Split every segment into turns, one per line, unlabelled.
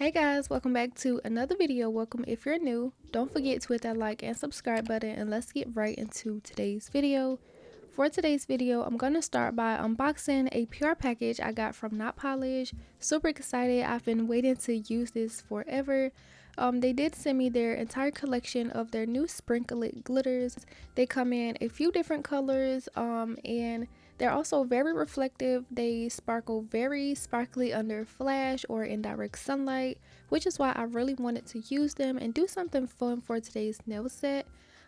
Hey guys, welcome back to another video. Welcome if you're new. Don't forget to hit that like and subscribe button, and let's get right into today's video. For today's video, I'm going to start by unboxing a PR package I got from Not Polish. Super excited. I've been waiting to use this forever. They did send me their entire collection of their new Acrylic glitters. They come in a few different colors and they're also very reflective. They sparkle very sparkly under flash or in direct sunlight, which is why I really wanted to use them and do something fun for today's nail set.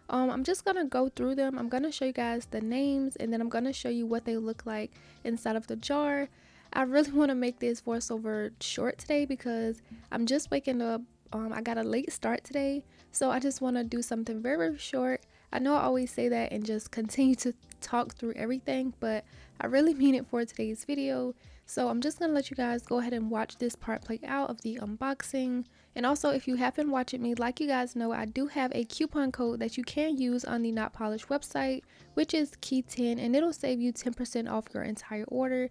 I'm just gonna go through them. I'm gonna show you guys the names, and then I'm gonna show you what they look like inside of the jar. I really want to make this voiceover short today because I'm just waking up. I got a late start today, so I just want to do something very short. I know I always say that and just continue to talk through everything, but I really mean it for today's video. So I'm just gonna let you guys go ahead and watch this part play out of the unboxing. And also, if you have been watching me, like you guys know, I do have a coupon code that you can use on the Not Polish website, which is KEY10, and it'll save you 10% off your entire order.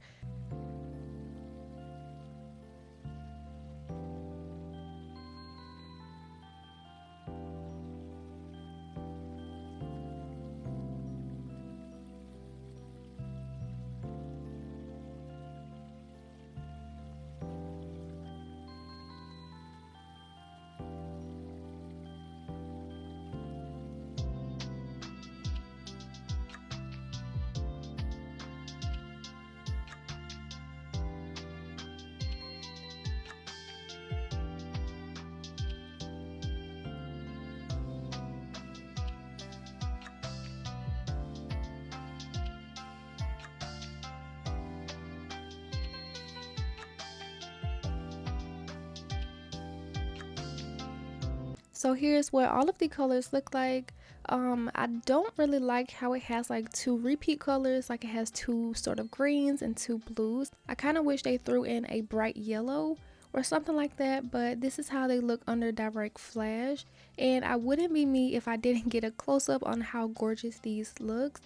So here's what all of the colors look like. I don't really like how it has like two repeat colors, like it has two sort of greens and two blues. I kind of wish they threw in a bright yellow or something like that, but this is how they look under direct flash, and I wouldn't be me if I didn't get a close-up on how gorgeous these looks.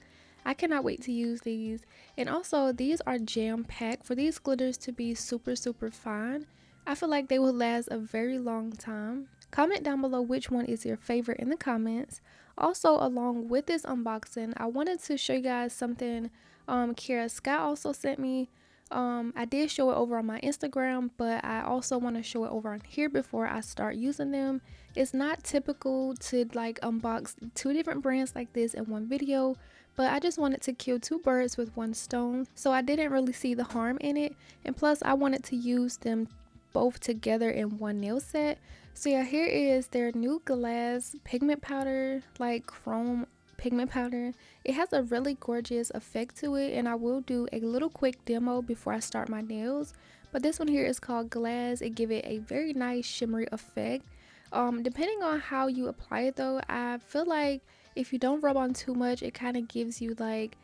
I cannot wait to use these. And also, these are jam-packed. For these glitters to be super fine, I feel like they will last a very long time. Comment down below which one is your favorite in the comments. Also, along with this unboxing, I wanted to show you guys something Kiara also sent me. I did show it over on my Instagram, but I also want to show it over on here before I start using them. It's not typical to like unbox two different brands like this in one video, but I just wanted to kill two birds with one stone, so I didn't really see the harm in it. And plus, I wanted to use them both together in one nail set. So yeah, here is their new glass pigment powder, like chrome pigment powder. It has a really gorgeous effect to it, and I will do a little quick demo before I start my nails. But this one here is called Glass. It gives it a very nice shimmery effect. Depending on how you apply it though, I feel like if you don't rub on too much, it kind of gives you like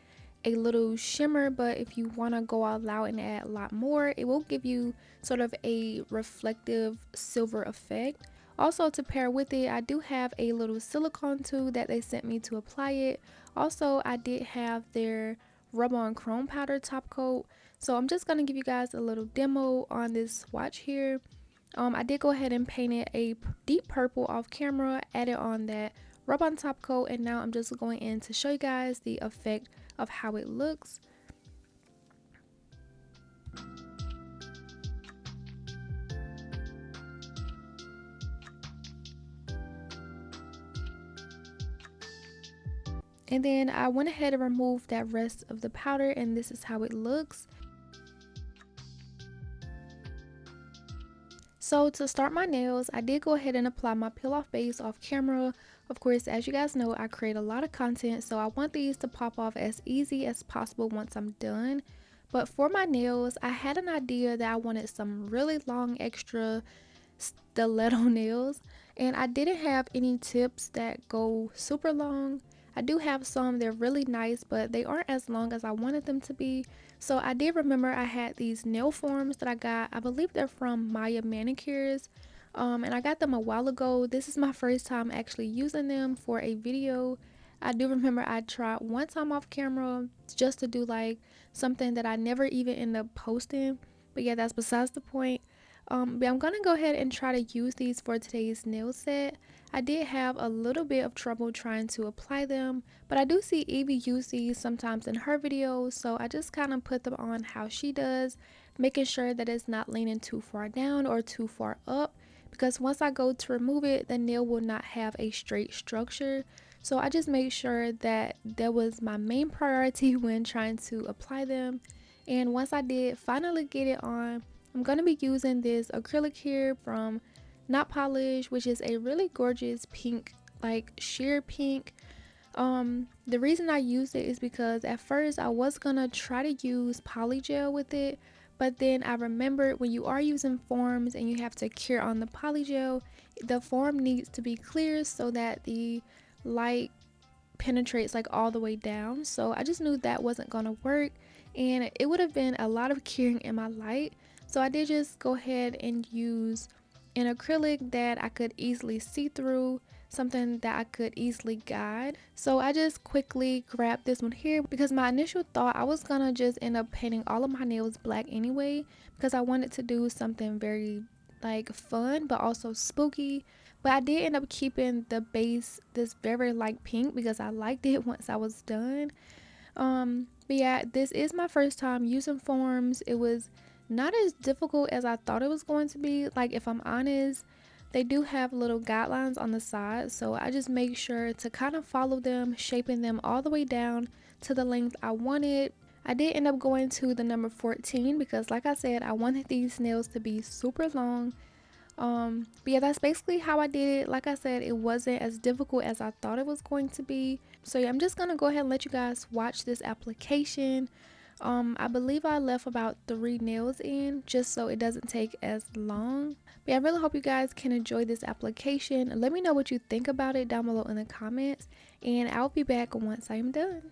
a little shimmer, but if you want to go all out and add a lot more, it will give you sort of a reflective silver effect. Also, to pair with it, I do have a little silicone tool that they sent me to apply it. Also, I did have their rub-on chrome powder top coat, so I'm just going to give you guys a little demo on this swatch here. I did go ahead and paint it a deep purple off camera, added on that rub-on top coat, and now I'm just going in to show you guys the effect of how it looks. And then I went ahead and removed that rest of the powder, and this is how it looks. So to start my nails, I did go ahead and apply my peel off base off camera. Of course, as you guys know, I create a lot of content, so I want these to pop off as easy as possible once I'm done. But for my nails, I had an idea that I wanted some really long extra stiletto nails, and I didn't have any tips that go super long. I do have some, they're really nice, but they aren't as long as I wanted them to be. So I did remember I had these nail forms that I got. I believe they're from Maya Manicures. And I got them a while ago. This is my first time actually using them for a video. I do remember I tried one time off camera just to do like something that I never even end up posting. But yeah, that's besides the point. But I'm gonna go ahead and try to use these for today's nail set. I did have a little bit of trouble trying to apply them, but I do see Evie use these sometimes in her videos, so I just kind of put them on how she does, making sure that it's not leaning too far down or too far up, because once I go to remove it, the nail will not have a straight structure. So I just made sure that that was my main priority when trying to apply them. And once I did finally get it on, I'm going to be using this acrylic here from Not Polish, which is a really gorgeous pink, like sheer pink. The reason I used it is because at first I was going to try to use poly gel with it, but then I remembered when you are using forms and you have to cure on the poly gel, the form needs to be clear so that the light penetrates like all the way down. So I just knew that wasn't going to work, and it would have been a lot of curing in my light. So I did just go ahead and use an acrylic that I could easily see through, something that I could easily guide. So I just quickly grabbed this one here because my initial thought, I was gonna just end up painting all of my nails black anyway, because I wanted to do something very like fun but also spooky. But I did end up keeping the base this very light pink because I liked it once I was done. But yeah, this is my first time using forms. It was not as difficult as I thought it was going to be. Like, if I'm honest, they do have little guidelines on the side, so I just make sure to kind of follow them, shaping them all the way down to the length I wanted. I did end up going to the number 14 because, like I said, I wanted these nails to be super long. But yeah, that's basically how I did it. Like I said, it wasn't as difficult as I thought it was going to be. So yeah, I'm just gonna go ahead and let you guys watch this application. I believe I left about 3 nails in just so it doesn't take as long. But yeah, I really hope you guys can enjoy this application. Let me know what you think about it down below in the comments, and I'll be back once I am done.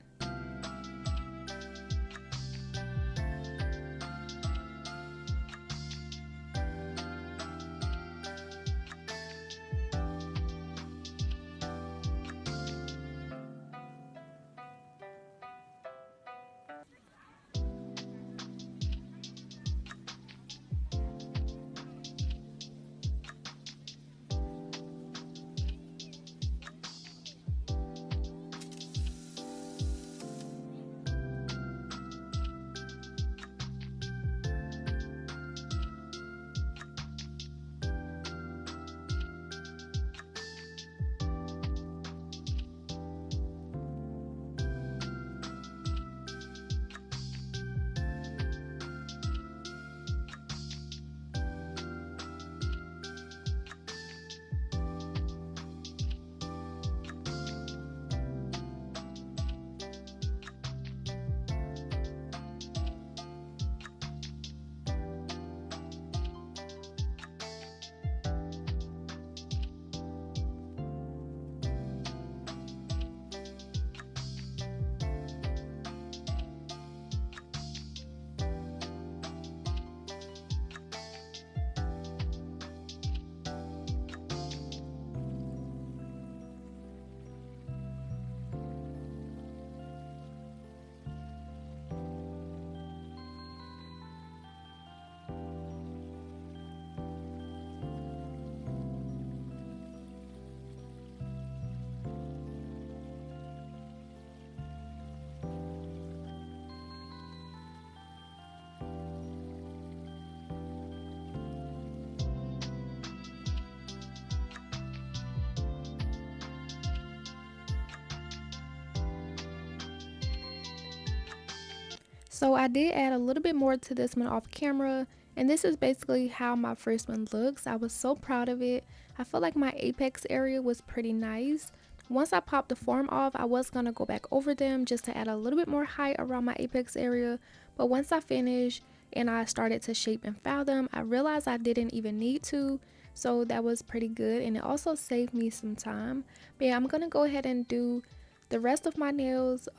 So I did add a little bit more to this one off camera, and this is basically how my first one looks. I was so proud of it. I felt like my apex area was pretty nice. Once I popped the form off, I was going to go back over them just to add a little bit more height around my apex area, but once I finished and I started to shape and file them, I realized I didn't even need to, so that was pretty good, and it also saved me some time. But yeah, I'm going to go ahead and do the rest of my nails.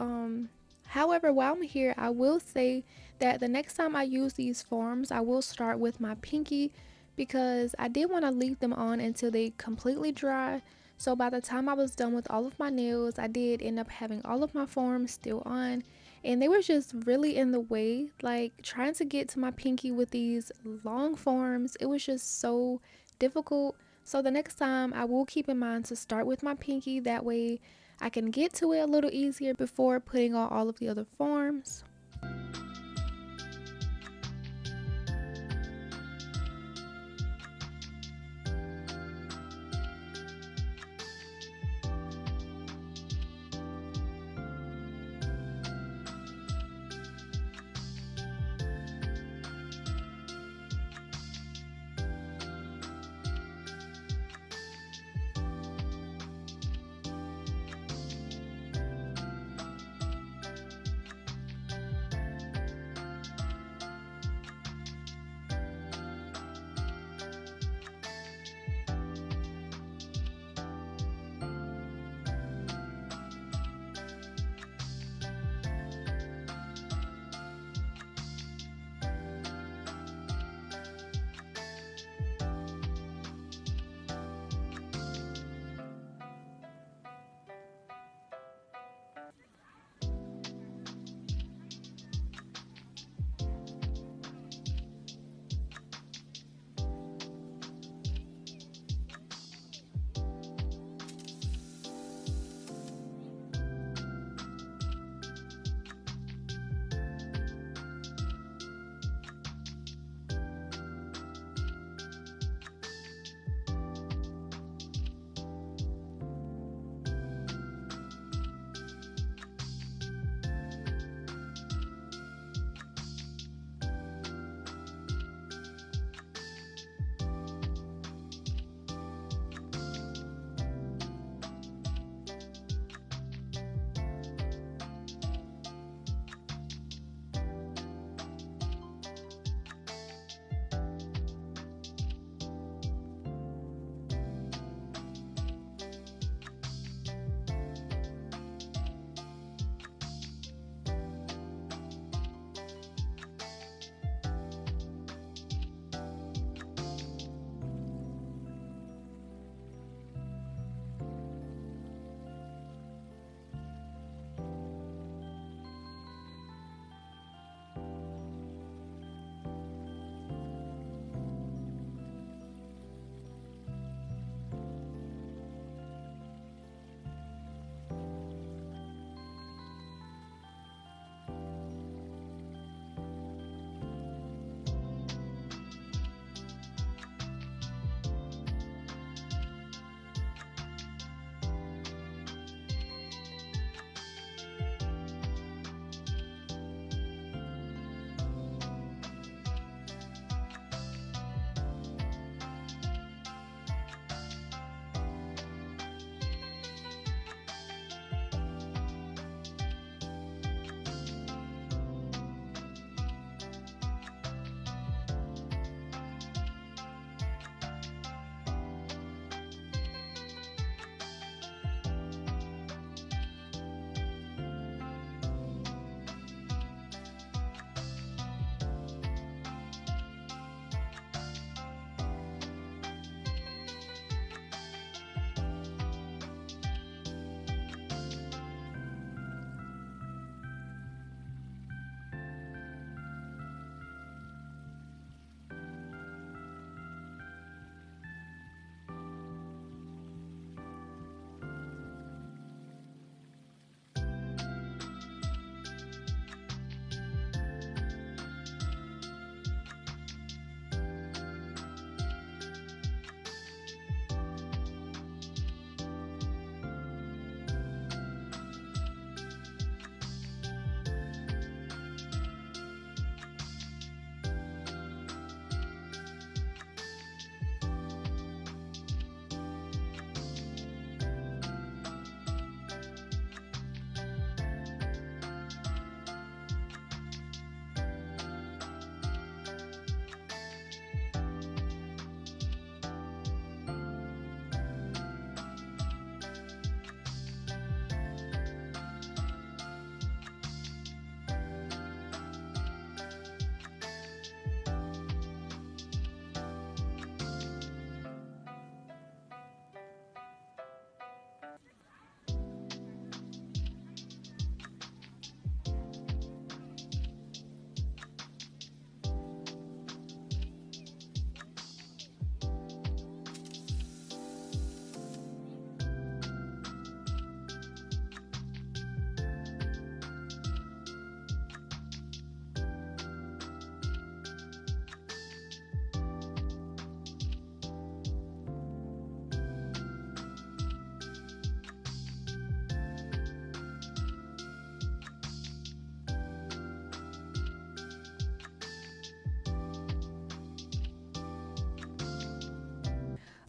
However, while I'm here, I will say that the next time I use these forms, I will start with my pinky because I did want to leave them on until they completely dry. So by the time I was done with all of my nails, I did end up having all of my forms still on. and they were just really in the way. Like trying to get to my pinky with these long forms, it was just so difficult. So the next time I will keep in mind to start with my pinky, that way I can get to it a little easier before putting on all of the other forms.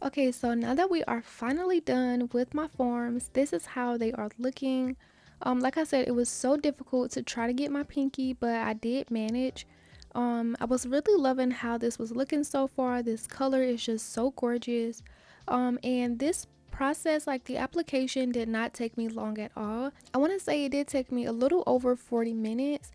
Okay, so now that we are finally done with my forms, this is how they are looking. Like I said, it was so difficult to try to get my pinky, but I did manage. I was really loving how this was looking so far. This color is just so gorgeous. And this process, like the application, did not take me long at all. I want to say it did take me a little over 40 minutes.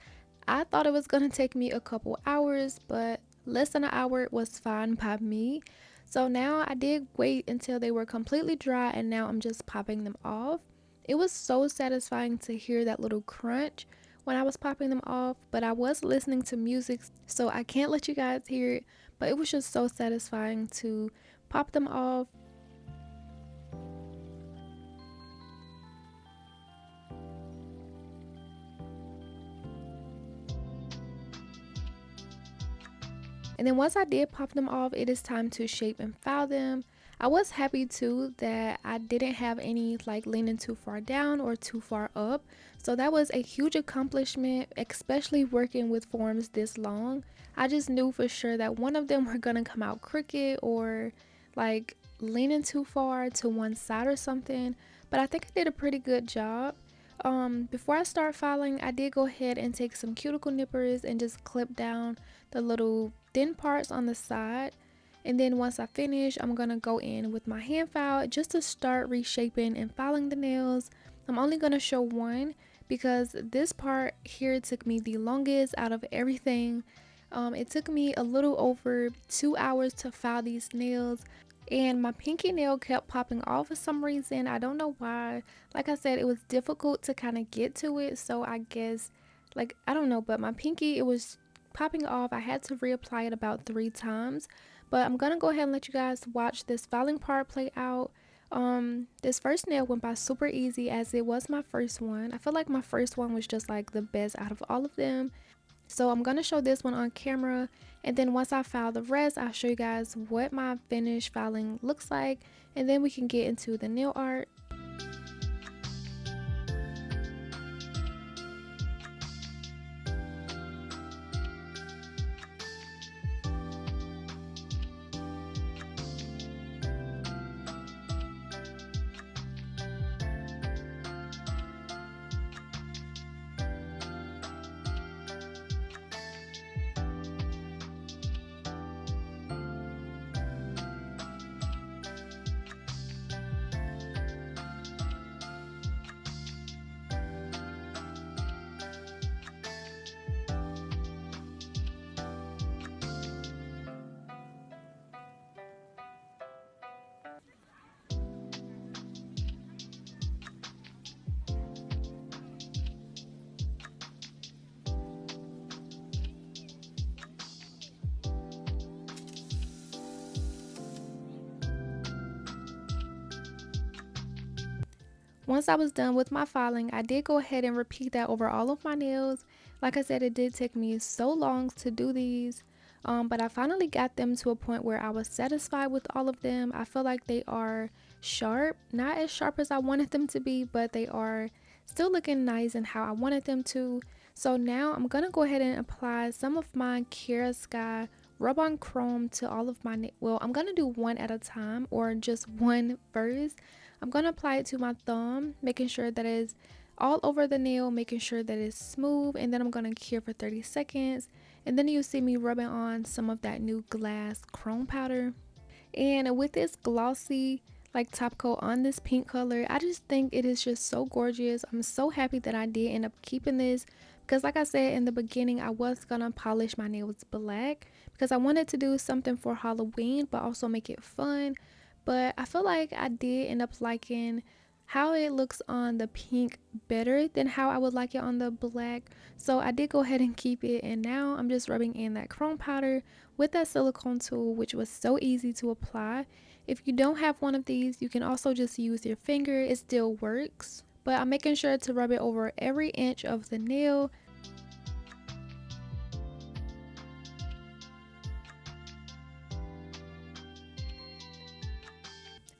I thought it was going to take me a couple hours, but less than an hour was fine by me. So now I did wait until they were completely dry, and now I'm just popping them off. It was so satisfying to hear that little crunch when I was popping them off, but I was listening to music, so I can't let you guys hear it, but it was just so satisfying to pop them off. And then once I did pop them off, it is time to shape and file them. I was happy too that I didn't have any like leaning too far down or too far up. So that was a huge accomplishment, especially working with forms this long. I just knew for sure that one of them were gonna come out crooked or like leaning too far to one side or something. But I think I did a pretty good job. Before I start filing, I did go ahead and take some cuticle nippers and just clip down the little thin parts on the side. And then once I finish, I'm gonna go in with my hand file just to start reshaping and filing the nails. I'm only gonna show one because this part here took me the longest out of everything. It took me a little over 2 hours to file these nails, and my pinky nail kept popping off for some reason. I don't know why. Like I said, it was difficult to kind of get to it, so I guess, like, I don't know, but my pinky, it was popping off. I had to reapply it about 3 times, but I'm gonna go ahead and let you guys watch this filing part play out. This first nail went by super easy as it was my first one. I feel like my first one was just like the best out of all of them. So I'm going to show this one on camera, and then once I file the rest, I'll show you guys what my finished filing looks like, and then we can get into the nail art. Once I was done with my filing, I did go ahead and repeat that over all of my nails. Like I said, it did take me so long to do these, but I finally got them to a point where I was satisfied with all of them. I feel like they are sharp, not as sharp as I wanted them to be, but they are still looking nice and how I wanted them to. So now I'm gonna go ahead and apply some of my Kiara Sky rub-on chrome to all of my well, I'm gonna do one at a time, or just one first. I'm gonna apply it to my thumb, making sure that it's all over the nail, making sure that it's smooth, and then I'm gonna cure for 30 seconds, and then you'll see me rubbing on some of that new glass chrome powder. And with this glossy like top coat on this pink color, I just think it is just so gorgeous. I'm so happy that I did end up keeping this, because like I said in the beginning, I was gonna polish my nails black because I wanted to do something for Halloween but also make it fun. But I feel like I did end up liking how it looks on the pink better than how I would like it on the black. So I did go ahead and keep it, and now I'm just rubbing in that chrome powder with that silicone tool, which was so easy to apply. If you don't have one of these, you can also just use your finger, it still works. But I'm making sure to rub it over every inch of the nail.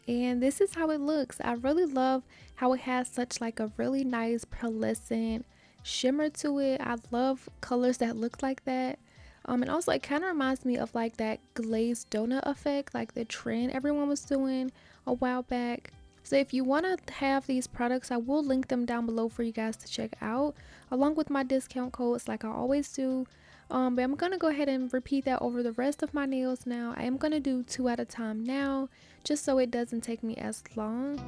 And this is how it looks. I really love how it has such like a really nice pearlescent shimmer to it. I love colors that look like that. And also it kind of reminds me of like that glazed donut effect, like the trend everyone was doing a while back. So if you want to have these products, I will link them down below for you guys to check out, along with my discount codes like I always do. But I'm going to go ahead and repeat that over the rest of my nails now. I am going to do 2 at a time now, just so it doesn't take me as long.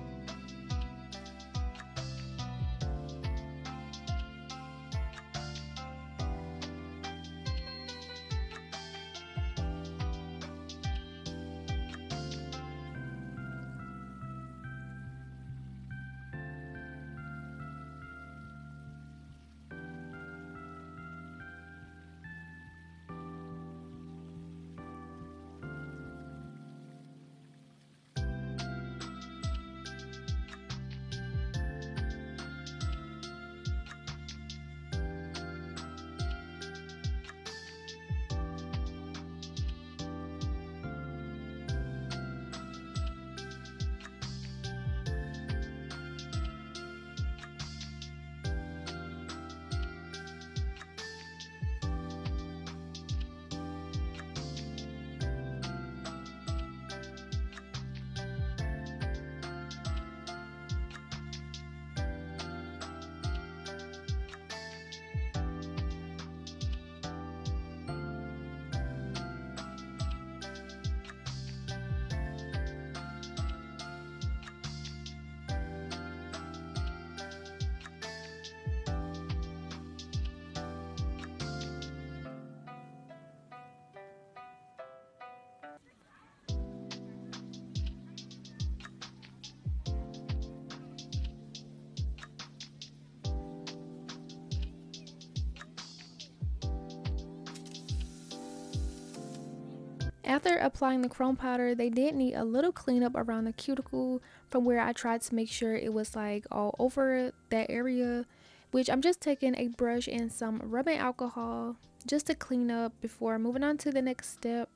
After applying the chrome powder, they did need a little cleanup around the cuticle from where I tried to make sure it was like all over that area, which I'm just taking a brush and some rubbing alcohol just to clean up before moving on to the next step.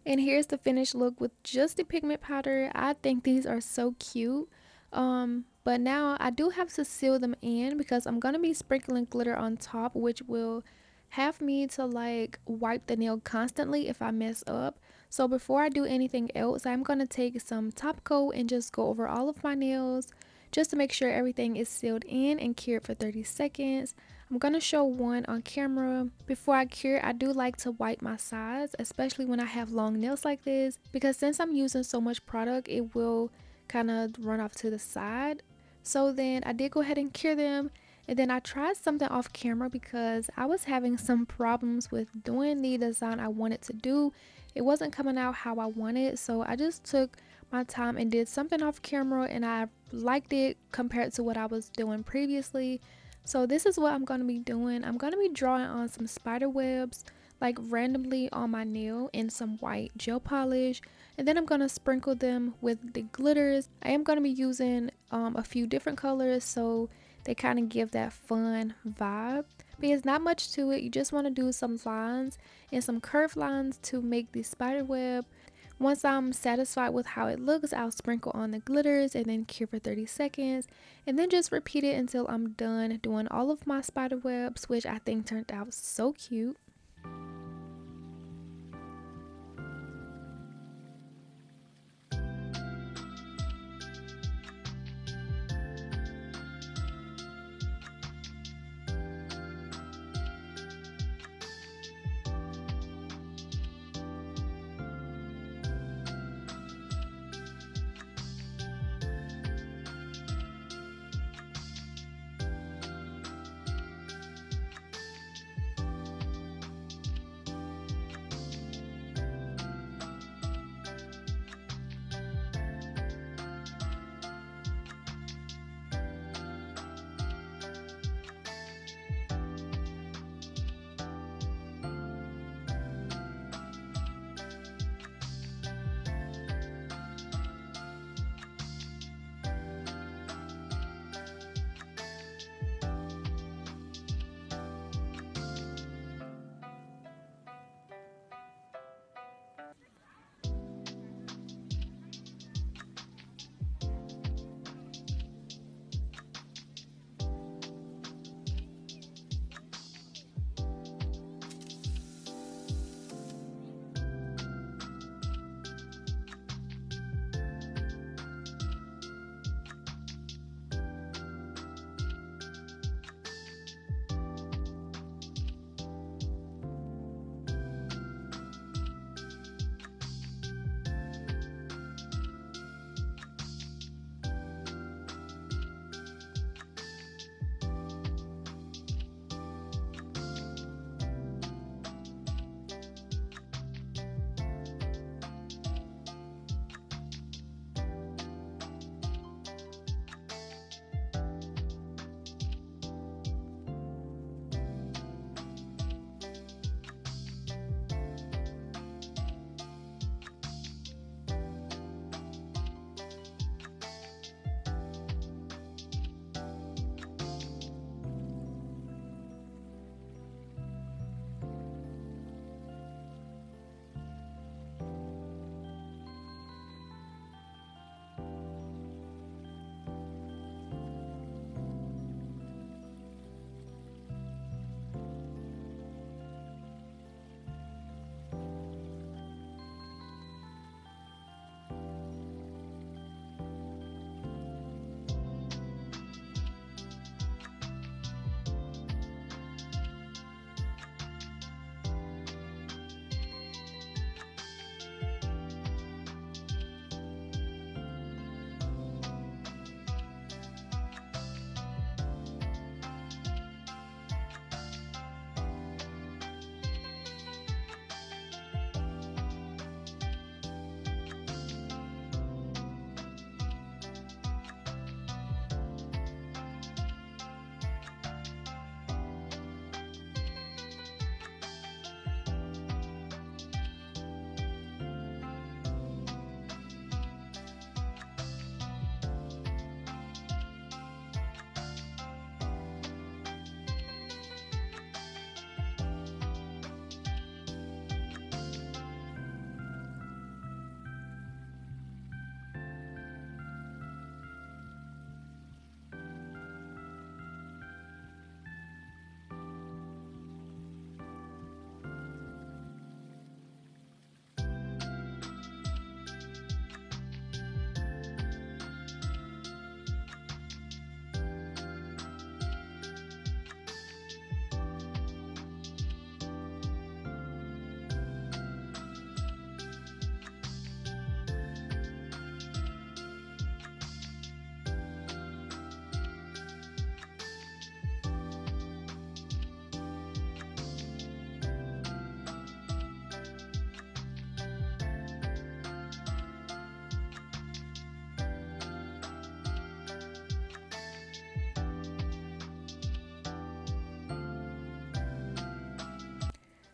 And here's the finished look with just the pigment powder. I think these are so cute. But now I do have to seal them in because I'm going to be sprinkling glitter on top, which will have me to like wipe the nail constantly if I mess up. So before I do anything else, I'm going to take some top coat and just go over all of my nails just to make sure everything is sealed in and cured for 30 seconds. I'm going to show one on camera. Before I cure, I do like to wipe my sides, especially when I have long nails like this, because since I'm using so much product, it will kind of run off to the side. So then I did go ahead and cure them, and then I tried something off camera because I was having some problems with doing the design I wanted to do. It wasn't coming out how I wanted, so I just took my time and did something off camera, and I liked it compared to what I was doing previously. So this is what I'm going to be doing. I'm going to be drawing on some spider webs like randomly on my nail in some white gel polish, and then I'm going to sprinkle them with the glitters. I am going to be using a few different colors so they kind of give that fun vibe, but it's not much to it. You just want to do some lines and some curved lines to make the spider web. Once I'm satisfied with how it looks, I'll sprinkle on the glitters and then cure for 30 seconds, and then just repeat it until I'm done doing all of my spider webs, which I think turned out so cute.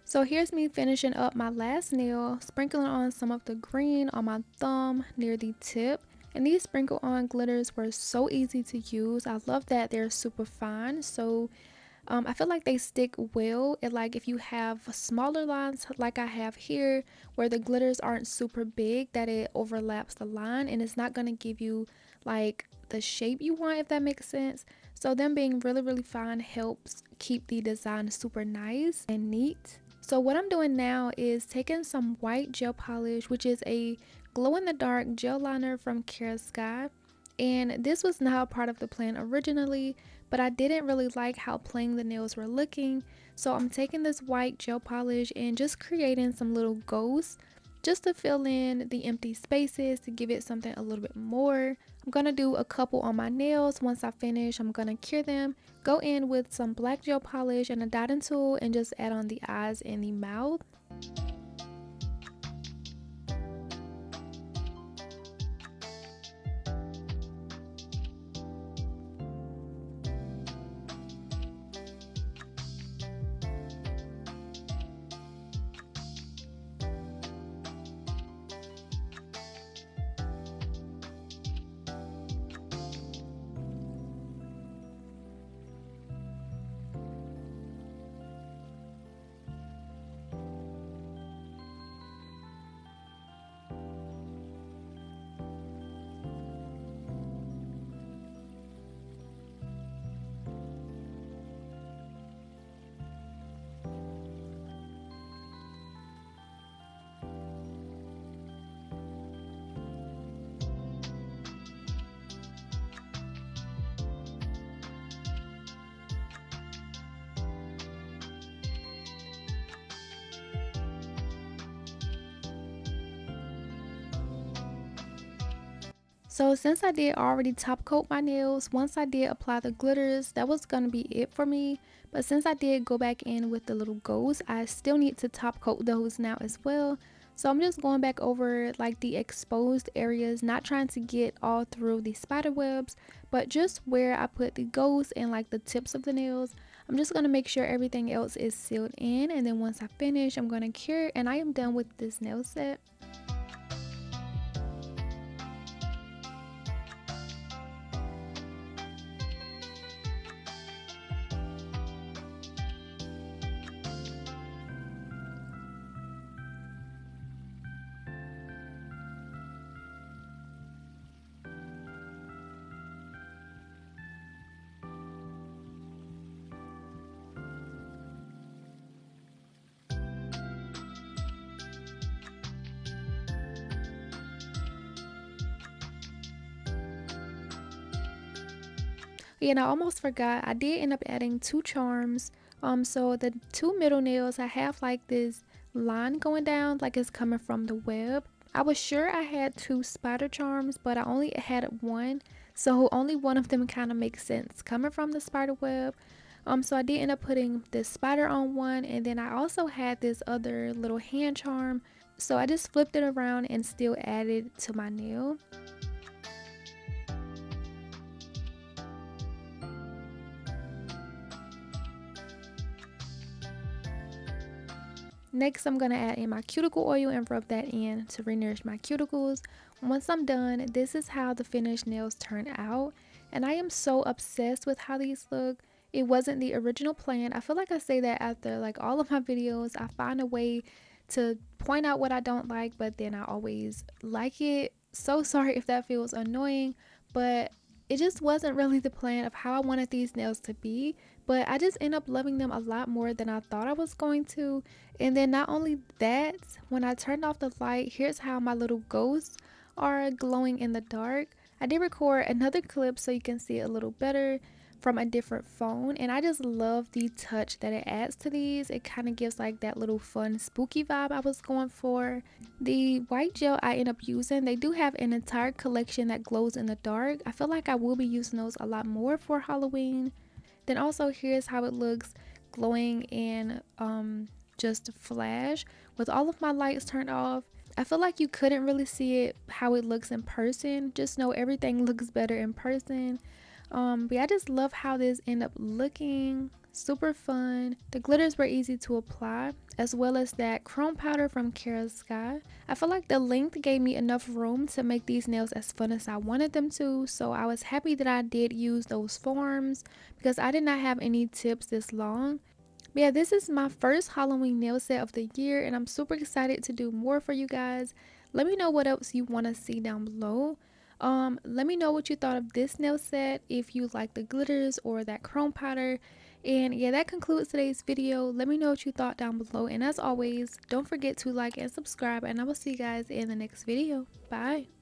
So here's me finishing up my last nail, sprinkling on some of the green on my thumb near the tip. And these sprinkle on glitters were so easy to use. I love that they're super fine. So I feel like they stick well. And like if you have smaller lines like I have here where the glitters aren't super big, that it overlaps the line and it's not going to give you like the shape you want, if that makes sense. So them being really fine helps keep the design super nice and neat. So what I'm doing now is taking some white gel polish, which is a glow in the dark gel liner from Kiara Sky. And this was not a part of the plan originally, but I didn't really like how plain the nails were looking. So I'm taking this white gel polish and just creating some little ghosts just to fill in the empty spaces to give it something a little bit more. I'm gonna do a couple on my nails. Once I finish, I'm gonna cure them, go in with some black gel polish and a dotting tool and just add on the eyes and the mouth. So since I did already top coat my nails, once I did apply the glitters, that was going to be it for me. But since I did go back in with the little ghosts, I still need to top coat those now as well. So I'm just going back over like the exposed areas, not trying to get all through the spider webs, but just where I put the ghosts and like the tips of the nails. I'm just going to make sure everything else is sealed in, and then once I finish, I'm going to cure and I am done with this nail set. Yeah, and I almost forgot, I did end up adding two charms. So the two middle nails, I have like this line going down like it's coming from the web. I was sure I had two spider charms, but I only had one, so only one of them kind of makes sense coming from the spider web. So I did end up putting this spider on one, and then I also had this other little hand charm, so I just flipped it around and still added to my nail. Next, I'm going to add in my cuticle oil and rub that in to re-nourish my cuticles. Once I'm done, this is how the finished nails turn out. And I am so obsessed with how these look. It wasn't the original plan. I feel like I say that after like all of my videos. I find a way to point out what I don't like, but then I always like it. So sorry if that feels annoying, but it just wasn't really the plan of how I wanted these nails to be. But I just end up loving them a lot more than I thought I was going to. And then not only that, when I turned off the light, here's how my little ghosts are glowing in the dark. I did record another clip so you can see it a little better from a different phone, and I just love the touch that it adds to these. It kind of gives like that little fun spooky vibe I was going for. The white gel I end up using, they do have an entire collection that glows in the dark. I feel like I will be using those a lot more for Halloween. Then also here's how it looks glowing in just flash with all of my lights turned off. I feel like you couldn't really see it how it looks in person. Just know everything looks better in person. But yeah, I just love how this ended up looking. Super fun. The glitters were easy to apply, as well as that chrome powder from Kiara Sky. I feel like the length gave me enough room to make these nails as fun as I wanted them to, so I was happy that I did use those forms because I did not have any tips this long. But yeah, this is my first Halloween nail set of the year, and I'm super excited to do more for you guys. Let me know what else you want to see down below. Let me know what you thought of this nail set, if you like the glitters or that chrome powder. And yeah, that concludes today's video. Let me know what you thought down below, and as always, don't forget to like and subscribe, and I will see you guys in the next video. Bye.